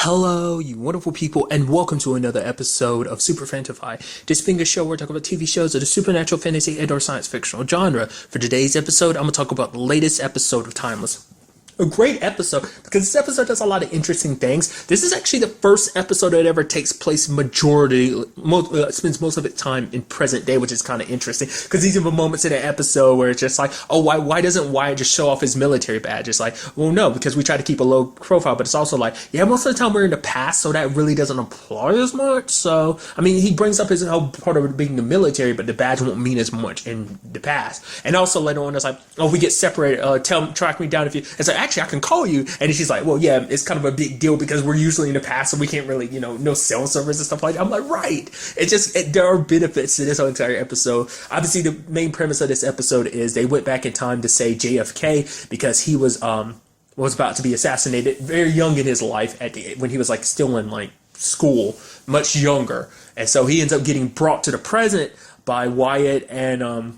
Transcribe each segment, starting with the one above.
Hello, you wonderful people, and welcome to another episode of Super-Fanta-Fi. This being a show where we talk about TV shows of the supernatural, fantasy, and/or science fictional genre. For today's episode, I'm going to talk about the latest episode of Timeless. A great episode, because this episode does a lot of interesting things. This is actually the first episode that ever takes place spends most of its time in present day, which is kind of interesting, because these are the moments in an episode where it's just like, oh, why doesn't Wyatt just show off his military badge? It's like, well, no, because we try to keep a low profile, but it's also like, yeah, most of the time we're in the past, so that really doesn't apply as much. So, I mean, he brings up his whole part of it being the military, but the badge won't mean as much in the past. And also later on, it's like, oh, we get separated, track me down if you, it's like, actually, I can call you. And she's like, well, yeah, it's kind of a big deal because we're usually in the past, so we can't really, no cell service and stuff like that. I'm like, right. There are benefits to this whole entire episode. Obviously, the main premise of this episode is they went back in time to save JFK because he was about to be assassinated very young in his life when he was like still in like school, much younger. And so he ends up getting brought to the present by Wyatt and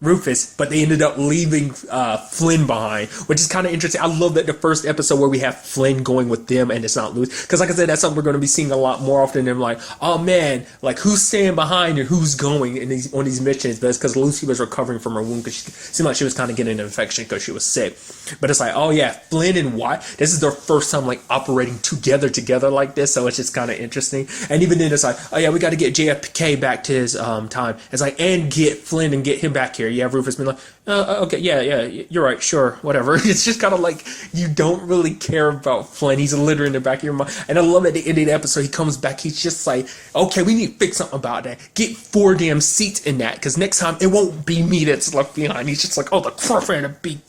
Rufus, but they ended up leaving Flynn behind, which is kind of interesting. I love that the first episode where we have Flynn going with them and it's not Lucy, because like I said, that's something we're going to be seeing a lot more often. And like, oh man, like who's staying behind and who's going on these missions? But it's because Lucy was recovering from her wound because she seemed like she was kind of getting an infection because she was sick. But it's like, oh yeah, Flynn and Wyatt, this is their first time like operating together like this, so it's just kind of interesting. And even then, it's like, oh yeah, we got to get JFK back to his time. It's like, and get Flynn and get him back here. Yeah, Rufus been like, okay, yeah, you're right, sure, whatever. It's just kind of like you don't really care about Flynn. He's a litter in the back of your mind. And I love at the end of the episode, he comes back, he's just like, okay, we need to fix something about that. Get 4 damn seats in that, because next time it won't be me that's left behind. He's just like, oh, the crap had to be.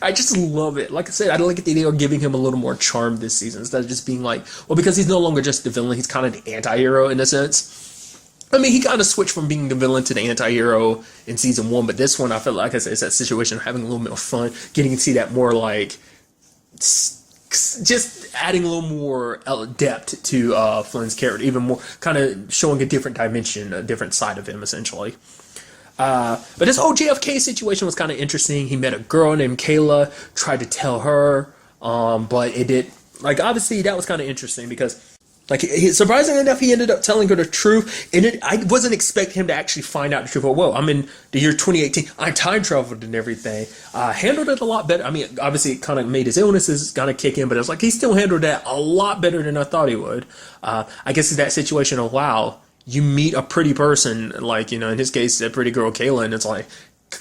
I just love it. Like I said, I like that they are giving him a little more charm this season instead of just being like, well, because he's no longer just the villain, he's kind of the anti-hero in a sense. I mean, he kind of switched from being the villain to the anti-hero in season 1, but this one, I feel like it's that situation of having a little bit of fun, getting to see that more like, just adding a little more depth to Flynn's character, even more, kind of showing a different dimension, a different side of him, essentially. But this whole JFK situation was kind of interesting. He met a girl named Kayla, tried to tell her, but it did, like, obviously that was kind of interesting because, like, surprisingly enough, he ended up telling her the truth, and I wasn't expecting him to actually find out the truth. Well, I'm in the year 2018. I time traveled and everything. Handled it a lot better. I mean, obviously, it kind of made his illnesses kind of kick in, but it was like he still handled that a lot better than I thought he would. I guess in that situation of, wow, you meet a pretty person, like, in his case, that pretty girl, Kayla, and it's like,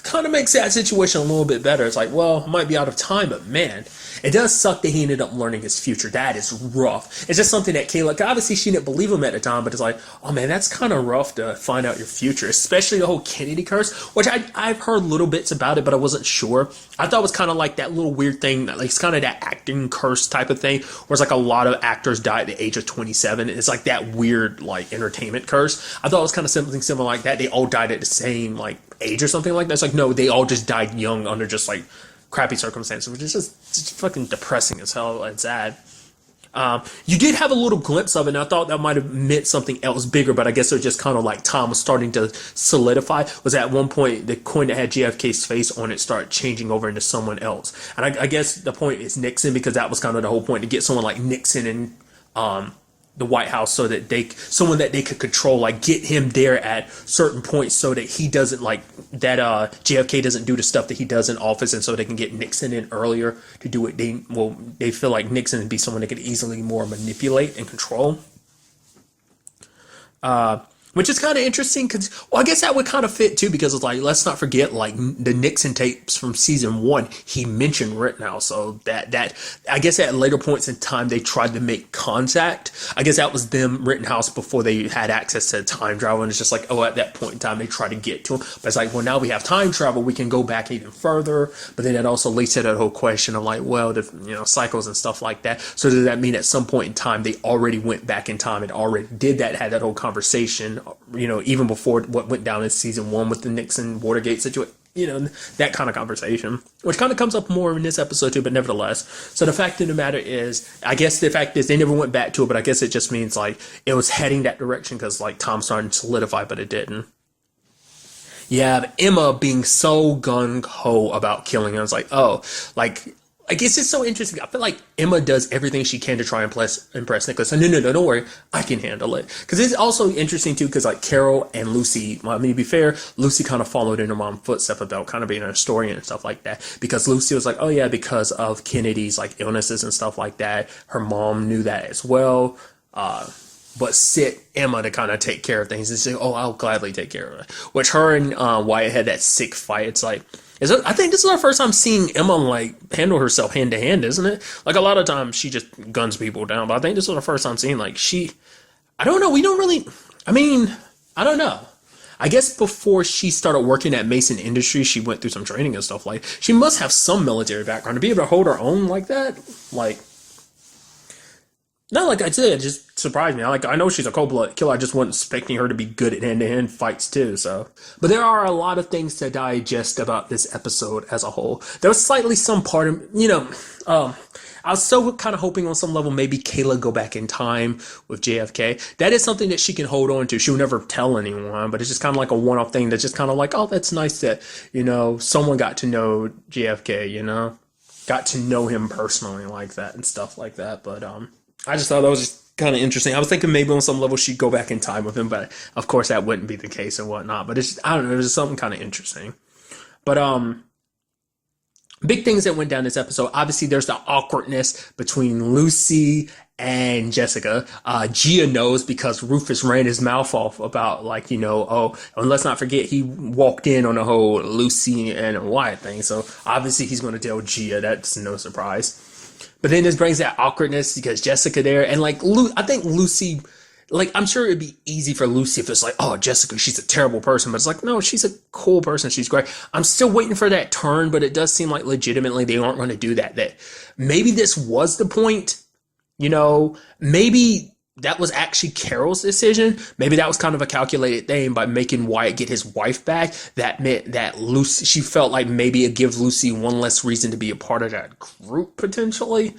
kind of makes that situation a little bit better. It's like, well, I might be out of time, but man, it does suck that he ended up learning his future. That is rough. It's just something that Kayla, obviously she didn't believe him at the time, but it's like, oh man, that's kind of rough to find out your future, especially the whole Kennedy curse, which I've heard little bits about it, but I wasn't sure. I thought it was kind of like that little weird thing, like it's kind of that acting curse type of thing, where it's like a lot of actors die at the age of 27. It's like that weird, like, entertainment curse. I thought it was kind of something similar like that. They all died at the same, like, age or something like that. It's like, no, they all just died young under just like crappy circumstances, which is just fucking depressing as hell and sad. You did have a little glimpse of it, and I thought that might have meant something else bigger, but I guess it was just kind of like time was starting to solidify. Was at one point the coin that had JFK's face on it started changing over into someone else, and I guess the point is Nixon, because that was kind of the whole point, to get someone like Nixon in the White House, so that someone that they could control, like get him there at certain points so that he doesn't, like, that JFK doesn't do the stuff that he does in office, and so they can get Nixon in earlier to do it. They feel like Nixon would be someone they could easily more manipulate and control. Which is kind of interesting because, well, I guess that would kind of fit too, because it's like, let's not forget, like, the Nixon tapes from season 1, he mentioned Rittenhouse. So that I guess at later points in time they tried to make contact. I guess that was them, Rittenhouse, before they had access to time travel, and it's just like, oh, at that point in time they tried to get to him. But it's like, well, now we have time travel, we can go back even further. But then that also leads to that whole question of like, well, the cycles and stuff like that. So does that mean at some point in time they already went back in time and already did that, had that whole conversation, even before what went down in season 1 with the Nixon Watergate situation, that kind of conversation, which kind of comes up more in this episode too, but nevertheless. So the fact of the matter is, I guess the fact is they never went back to it, but I guess it just means like it was heading that direction because like Tom started to solidify, but it didn't. Yeah, Emma being so gung-ho about killing him. It's like, oh, like, I guess it's so interesting. I feel like Emma does everything she can to try and impress Nicholas. So no, don't worry, I can handle it. Because it's also interesting too, because like Carol and Lucy, well, I mean, to be fair, Lucy kind of followed in her mom's footsteps about kind of being a historian and stuff like that. Because Lucy was like, oh yeah, because of Kennedy's like illnesses and stuff like that, her mom knew that as well. But sit Emma to kind of take care of things and say, oh, I'll gladly take care of it. Which her and Wyatt had that sick fight. It's like, I think this is our first time seeing Emma like handle herself hand to hand, isn't it? Like a lot of times she just guns people down, but I think this was the first time seeing like I don't know, we don't really, I mean, I don't know. I guess before she started working at Mason Industries, she went through some training and stuff like, she must have some military background to be able to hold her own like that. Like, not like I said, it just surprised me. Like I know she's a cold-blooded killer. I just wasn't expecting her to be good at hand-to-hand fights too. So, but there are a lot of things to digest about this episode as a whole. There was slightly some part of I was so kind of hoping on some level maybe Kayla go back in time with JFK. That is something that she can hold on to. She'll never tell anyone, but it's just kind of like a one-off thing that's just kind of like, oh, that's nice that someone got to know JFK. Got to know him personally like that and stuff like that. But I just thought that was just kind of interesting. I was thinking maybe on some level she'd go back in time with him, but of course that wouldn't be the case and whatnot. But it's just, I don't know, it was just something kind of interesting. But big things that went down this episode. Obviously, there's the awkwardness between Lucy and Jessica. Gia knows because Rufus ran his mouth off about and let's not forget he walked in on the whole Lucy and Wyatt thing. So obviously he's going to tell Gia. That's no surprise. But then this brings that awkwardness because Jessica there and I think Lucy, I'm sure it'd be easy for Lucy if it's like, oh, Jessica, she's a terrible person. But it's like, no, she's a cool person. She's great. I'm still waiting for that turn, but it does seem like legitimately they aren't going to do that. That maybe this was the point, maybe that was actually Carol's decision. Maybe that was kind of a calculated thing by making Wyatt get his wife back. That meant that Lucy, she felt like maybe it gives Lucy one less reason to be a part of that group potentially.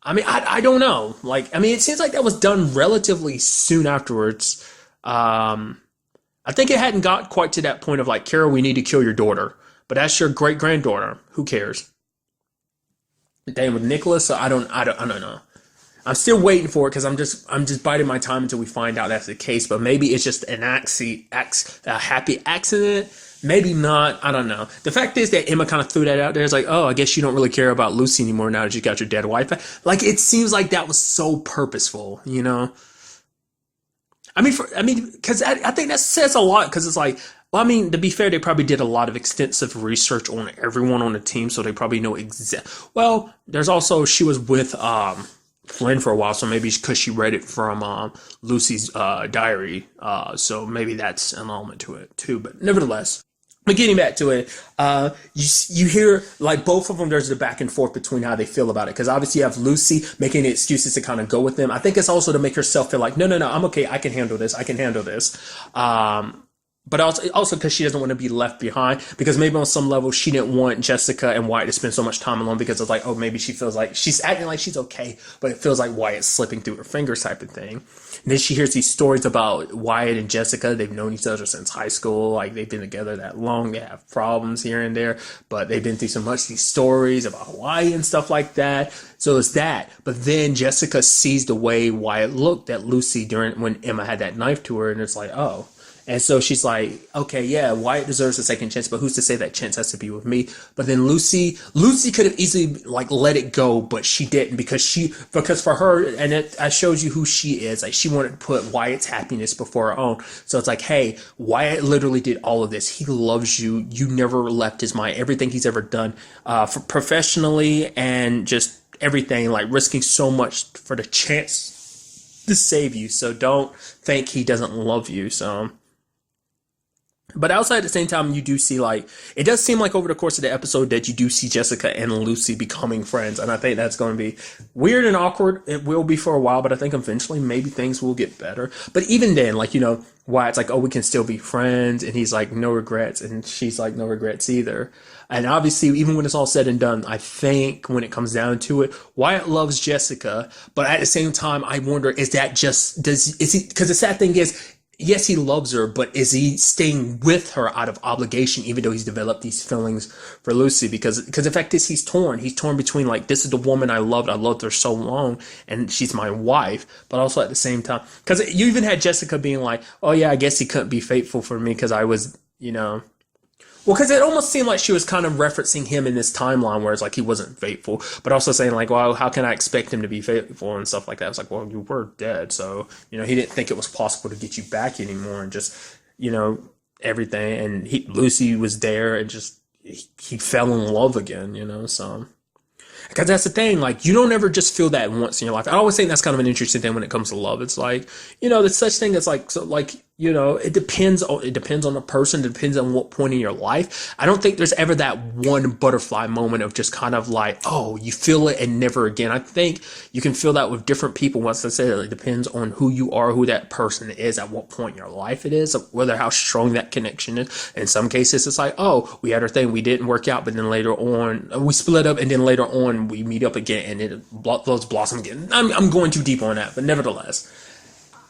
I mean, I don't know. It seems like that was done relatively soon afterwards. I think it hadn't got quite to that point of like, Carol, we need to kill your daughter. But that's your great granddaughter. Who cares? Then with Nicholas, so I don't know. I'm still waiting for it because I'm just biding my time until we find out that's the case. But maybe it's just an a happy accident. Maybe not. I don't know. The fact is that Emma kind of threw that out there. It's like, oh, I guess you don't really care about Lucy anymore now that you got your dead wife back. Like, it seems like that was so purposeful, I mean, because I think that says a lot. Because it's like, well, I mean, to be fair, they probably did a lot of extensive research on everyone on the team, so they probably know Well, there's also she was with Flynn for a while, so maybe because she read it from Lucy's diary, so maybe that's an element to it too. But nevertheless, but getting back to it, you hear both of them. There's the back and forth between how they feel about it, because obviously you have Lucy making excuses to kind of go with them. I think it's also to make herself feel like no, I'm okay. I can handle this. But also because she doesn't want to be left behind, because maybe on some level she didn't want Jessica and Wyatt to spend so much time alone, because it's like, oh, maybe she feels like she's acting like she's okay, but it feels like Wyatt's slipping through her fingers type of thing. And then she hears these stories about Wyatt and Jessica. They've known each other since high school. They've been together that long. They have problems here and there, but they've been through so much, these stories about Hawaii and stuff like that. So it's that. But then Jessica sees the way Wyatt looked at Lucy when Emma had that knife to her, and it's like, oh. And so she's like, okay, yeah, Wyatt deserves a second chance, but who's to say that chance has to be with me? But then Lucy could have easily let it go, but she didn't, because for her, and it shows you who she is. She wanted to put Wyatt's happiness before her own. So it's like, hey, Wyatt literally did all of this. He loves you. You never left his mind. Everything he's ever done, professionally and just everything, risking so much for the chance to save you. So don't think he doesn't love you. So. But outside at the same time, you do see it does seem like over the course of the episode that you do see Jessica and Lucy becoming friends. And I think that's going to be weird and awkward. It will be for a while, but I think eventually maybe things will get better. But even then, Wyatt's like, oh, we can still be friends. And he's like, no regrets. And she's like, no regrets either. And obviously, even when it's all said and done, I think when it comes down to it, Wyatt loves Jessica. But at the same time, I wonder, is that just, because the sad thing is, yes, he loves her, but is he staying with her out of obligation, even though he's developed these feelings for Lucy? Because the fact is, he's torn. He's torn between like, this is the woman I loved. I loved her so long, and she's my wife. But also at the same time, because you even had Jessica being like, oh yeah, I guess he couldn't be faithful for me because I was, well, because it almost seemed like she was kind of referencing him in this timeline where it's like he wasn't faithful, but also saying like, well, how can I expect him to be faithful and stuff like that? It's like, well, you were dead. So, he didn't think it was possible to get you back anymore and just, everything. And Lucy was there and just, he fell in love again, so. Because that's the thing, like, you don't ever just feel that once in your life. I always think that's kind of an interesting thing when it comes to love. It's like, there's such thing as like, so like, it depends on the person, it depends on what point in your life. I don't think there's ever that one butterfly moment of just kind of like, oh, you feel it and never again. I think you can feel that with different people. Once I say that, it depends on who you are, who that person is, at what point in your life it is, whether how strong that connection is. In some cases, it's like, oh, we had our thing, we didn't work out, but then later on, we split up, and then later on, we meet up again, and those blossom again. I'm going too deep on that, but nevertheless,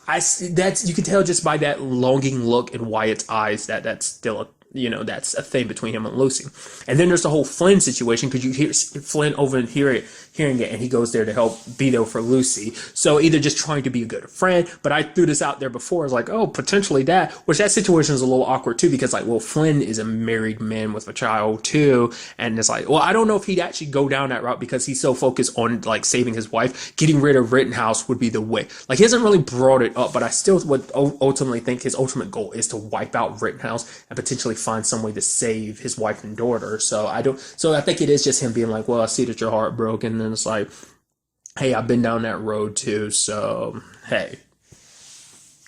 that's, you can tell just by that longing look in Wyatt's eyes that that's still that's a thing between him and Lucy. And then there's the whole Flynn situation, because you hear Flynn over and hearing it, and he goes there to help be there for Lucy. So either just trying to be a good friend, but I threw this out there before, it's like, oh, potentially that, which that situation is a little awkward too, because like, well, Flynn is a married man with a child too, and it's like, well, I don't know if he'd actually go down that route, because he's so focused on like saving his wife. Getting rid of Rittenhouse would be the way. Like, he hasn't really brought it up, but I still would ultimately think his ultimate goal is to wipe out Rittenhouse and potentially find some way to save his wife and daughter. So I think it is just him being like, well, I see that you're heartbroken, and then it's like, hey, I've been down that road too, so hey,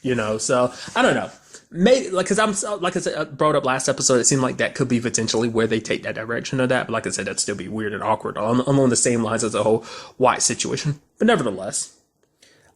so I don't know. Maybe, like, because like I said, I brought up last episode, it seemed like that could be potentially where they take that direction of that, but like I said, that'd still be weird and awkward along the same lines as the whole White situation. But nevertheless,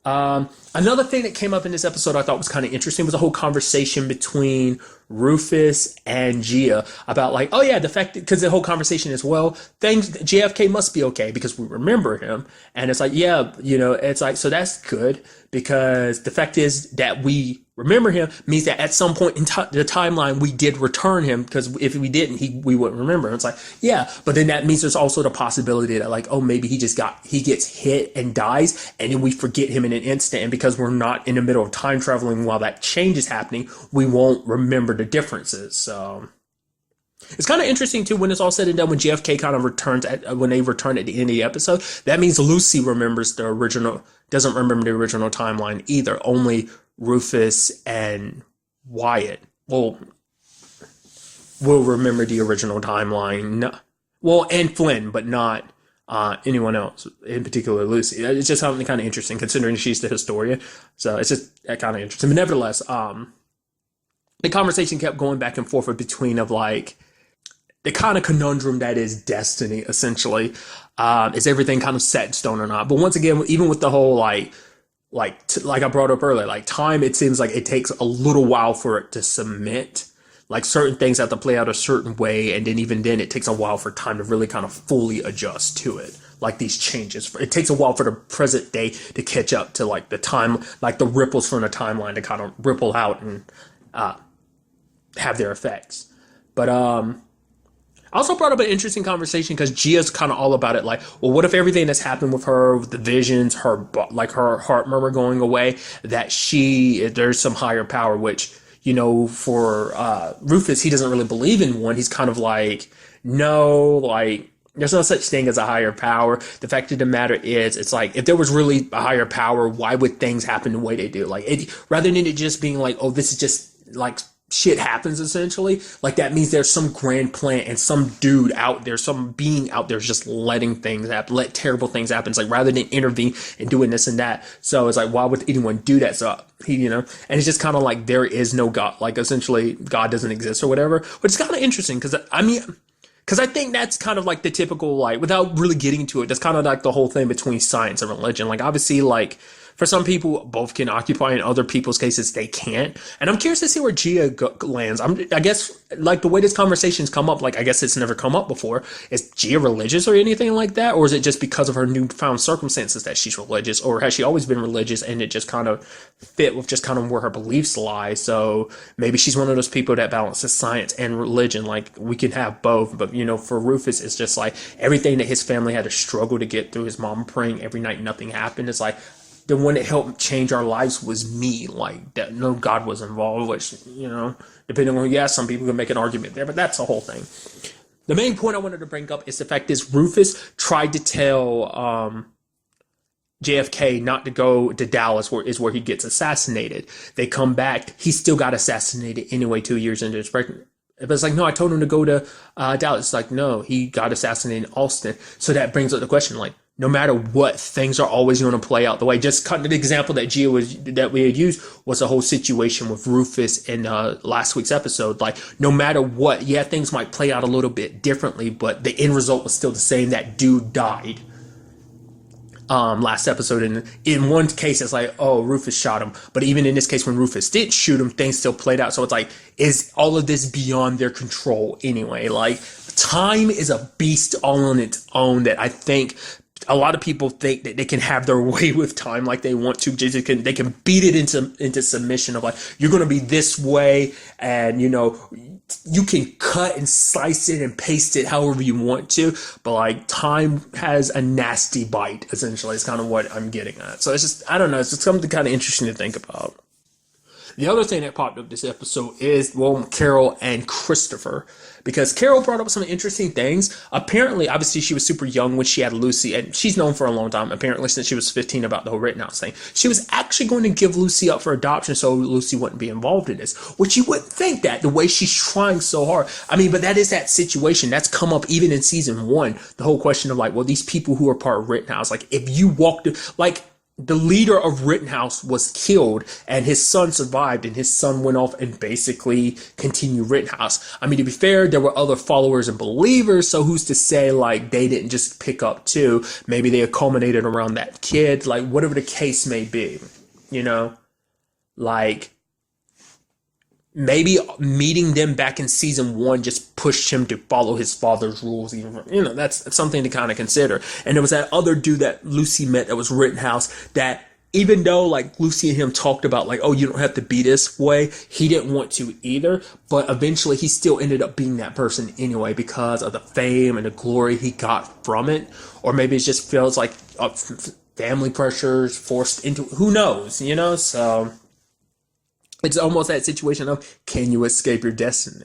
another thing that came up in this episode I thought was kind of interesting was a whole conversation between Rufus and Gia about like, oh yeah, the fact that, because the whole conversation is, well, things, JFK must be okay because we remember him. And it's like, yeah, it's like, so that's good, because the fact is that we remember him means that at some point in the timeline we did return him, because if we didn't, we wouldn't remember him. It's like, yeah, but then that means there's also the possibility that like, oh, maybe he gets hit and dies, and then we forget him in an instant, and because we're not in the middle of time traveling while that change is happening, we won't remember the differences. So it's kind of interesting too, when it's all said and done, when JFK kind of returns when they return at the end of the episode, that means Lucy doesn't remember the original timeline either. Only Rufus and Wyatt will remember the original timeline. Well, and Flynn, but not anyone else, in particular Lucy. It's just something kind of interesting, considering she's the historian. So it's just kind of interesting. But nevertheless, the conversation kept going back and forth between of like the kind of conundrum that is destiny, essentially. Is everything kind of set in stone or not? But once again, even with the whole like I brought up earlier, like time, it seems like it takes a little while for it to cement. Like certain things have to play out a certain way, and then even then it takes a while for time to really kind of fully adjust to it. Like these changes, it takes a while for the present day to catch up to like the time, like the ripples from the timeline to kind of ripple out and have their effects. But I also brought up an interesting conversation, because Gia's kind of all about it. Like, well, what if everything that's happened with her, with the visions, her heart murmur going away, that there's some higher power, which, for Rufus, he doesn't really believe in one. He's kind of like, no, like, there's no such thing as a higher power. The fact of the matter is, it's like, if there was really a higher power, why would things happen the way they do? Like, rather than it just being like, oh, this is just like shit happens, essentially, like that means there's some grand plan and some dude out there, some being out there just letting things happen, let terrible things happen. It's like, rather than intervene and doing this and that. So it's like, why would anyone do that? So he, and it's just kind of like, there is no God, like essentially God doesn't exist or whatever, which is kind of interesting, because I think that's kind of like the typical, like, without really getting into it, that's kind of like the whole thing between science and religion. Like, obviously, like, for some people, both can occupy. In other people's cases, they can't. And I'm curious to see where Gia lands. I guess, like, the way this conversation's come up, like, I guess it's never come up before. Is Gia religious or anything like that? Or is it just because of her newfound circumstances that she's religious? Or has she always been religious and it just kind of fit with just kind of where her beliefs lie? So maybe she's one of those people that balances science and religion. Like, we can have both. But, for Rufus, it's just like everything that his family had to struggle to get through, his mom praying every night, nothing happened. It's like, the one that helped change our lives was me. Like, that, no God was involved, which, depending on who you ask, some people can make an argument there, but that's the whole thing. The main point I wanted to bring up is the fact is Rufus tried to tell JFK not to go to Dallas, where he gets assassinated. They come back, he still got assassinated anyway 2 years into his pregnancy. But it's like, no, I told him to go to Dallas. It's like, no, he got assassinated in Austin. So that brings up the question, like, no matter what, things are always going to play out the way. Just kind of the example that we had used was the whole situation with Rufus in last week's episode. Like, no matter what, yeah, things might play out a little bit differently, but the end result was still the same. That dude died. Last episode, and in one case it's like, oh, Rufus shot him, but even in this case when Rufus did shoot him, things still played out. So it's like, is all of this beyond their control anyway? Like, time is a beast all on its own that I think a lot of people think that they can have their way with time like they want to. They can beat it into submission of like, you're going to be this way, and you can cut and slice it and paste it however you want to, but like, time has a nasty bite, essentially, is kind of what I'm getting at. So it's just, I don't know, it's just something kind of interesting to think about. The other thing that popped up this episode is, well, Carol and Christopher, because Carol brought up some interesting things. Apparently, obviously, she was super young when she had Lucy, and she's known for a long time, apparently, since she was 15, about the whole Rittenhouse thing. She was actually going to give Lucy up for adoption so Lucy wouldn't be involved in this, which you wouldn't think that, the way she's trying so hard. I mean, but that is that situation. That's come up even in season 1, the whole question of like, well, these people who are part of Rittenhouse, like, if you walked, like, the leader of Rittenhouse was killed and his son survived, and his son went off and basically continued Rittenhouse. I mean, to be fair, there were other followers and believers, so who's to say like they didn't just pick up too? Maybe they accommodated around that kid, like whatever the case may be, like maybe meeting them back in season 1 just pushed him to follow his father's rules. Even, that's something to kind of consider. And there was that other dude that Lucy met that was Rittenhouse, that even though like Lucy and him talked about like, oh, you don't have to be this way, he didn't want to either. But eventually he still ended up being that person anyway because of the fame and the glory he got from it. Or maybe it just feels like family pressures forced into, who knows, so it's almost that situation of, can you escape your destiny?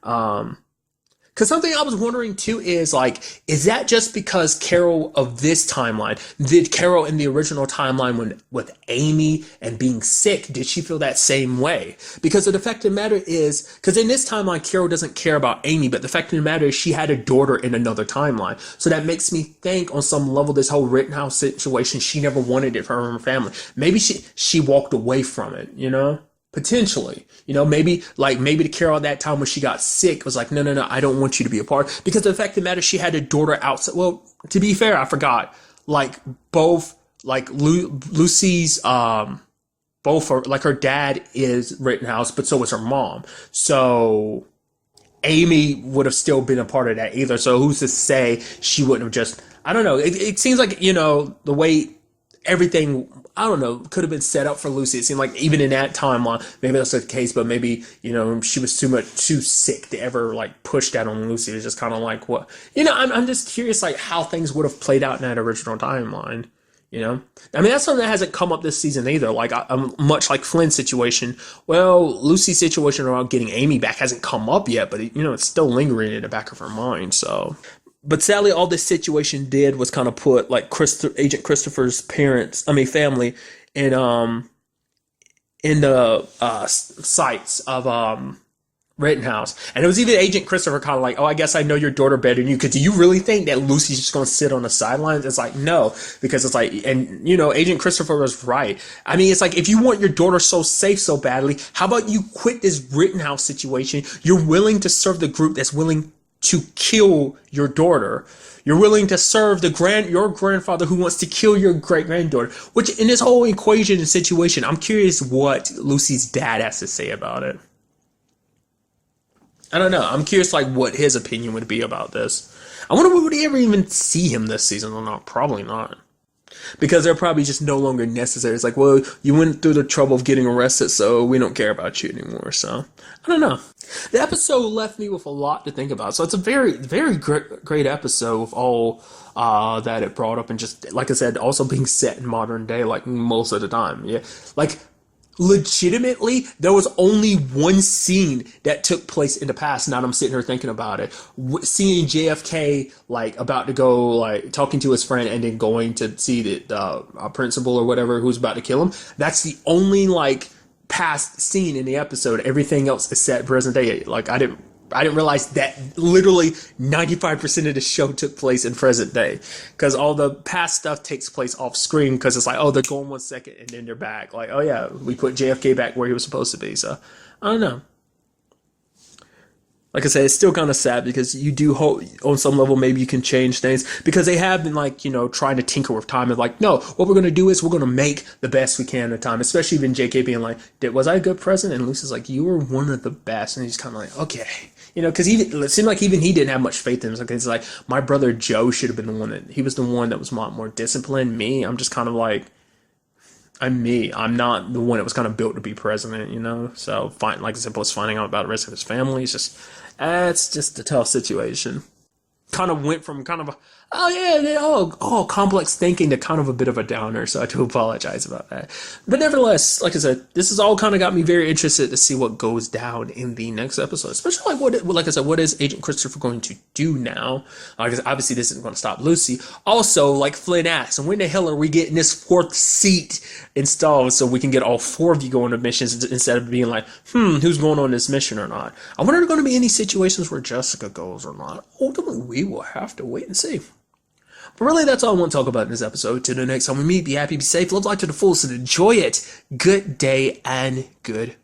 Because something I was wondering too is like, is that just because Carol of this timeline, did Carol in the original timeline with Amy and being sick, did she feel that same way? Because the fact of the matter is, because in this timeline, Carol doesn't care about Amy, but the fact of the matter is she had a daughter in another timeline. So that makes me think on some level, this whole Rittenhouse situation, she never wanted it for her family. Maybe she walked away from it, Potentially, maybe the Carol at that time when she got sick was like, no, I don't want you to be a part. Because the fact of the matter, she had a daughter outside. Well, to be fair, I forgot. Like both, like Lucy's, both are like, her dad is Rittenhouse, but so is her mom. So Amy would have still been a part of that either. So who's to say she wouldn't have just? I don't know. It seems like the way everything, I don't know, could have been set up for Lucy. It seemed like even in that timeline, maybe that's the case, but maybe, she was too sick to ever like push that on Lucy. It was just kind of like, what, I'm just curious, like how things would have played out in that original timeline, I mean, that's something that hasn't come up this season either. Like, much like Flynn's situation, well, Lucy's situation around getting Amy back hasn't come up yet, but it's still lingering in the back of her mind, so. But sadly, all this situation did was kind of put like Agent Christopher's family in the sights of Rittenhouse. And it was even Agent Christopher kind of like, oh, I guess I know your daughter better than you. Because do you really think that Lucy's just going to sit on the sidelines? It's like, no, because it's like, and Agent Christopher was right. I mean, it's like, if you want your daughter so safe so badly, how about you quit this Rittenhouse situation? You're willing to serve the group that's willing to kill your daughter. You're willing to serve your grandfather who wants to kill your great granddaughter. Which in this whole equation and situation, I'm curious what Lucy's dad has to say about it. I don't know. I'm curious like what his opinion would be about this. I wonder would we ever even see him this season or not? Probably not. Because they're probably just no longer necessary. It's like, well, you went through the trouble of getting arrested, so we don't care about you anymore. So, I don't know. The episode left me with a lot to think about. So it's a very, very great episode with all that it brought up. And just, like I said, also being set in modern day, like most of the time. Yeah. Like, legitimately, there was only one scene that took place in the past. Now I'm sitting here thinking about it, seeing JFK like about to go, like talking to his friend, and then going to see the principal or whatever who's about to kill him. That's the only like past scene in the episode. Everything else is set present day. Like I didn't realize that literally 95% of the show took place in present day, because all the past stuff takes place off screen, because it's like, oh, they're going 1 second and then they're back. Like, oh yeah, we put JFK back where he was supposed to be. So I don't know. Like I said, it's still kind of sad, because you do hope on some level maybe you can change things, because they have been like, trying to tinker with time and like, no, what we're going to do is we're going to make the best we can of time, especially even JK being like, was I a good president? And Lucy's like, you were one of the best. And he's kind of like, okay. Because it seemed like even he didn't have much faith in him. It's like, my brother Joe should have been the one he was the one that was a lot more disciplined. Me, I'm just kind of like, I'm me. I'm not the one that was kind of built to be president, So, like I said, plus finding out about the rest of his family, it's just a tough situation. Kind of went from kind of complex thinking to kind of a bit of a downer, so I do apologize about that. But nevertheless, like I said, this has all kind of got me very interested to see what goes down in the next episode, especially what is Agent Christopher going to do now? Because obviously this isn't going to stop Lucy. Also, like Flynn asked, and when the hell are we getting this fourth seat installed so we can get all four of you going on missions instead of being like, who's going on this mission or not? I wonder if there are going to be any situations where Jessica goes or not. Ultimately, we will have to wait and see. But really, that's all I want to talk about in this episode. Till the next time we meet, be happy, be safe, live life to the fullest, and enjoy it. Good day and good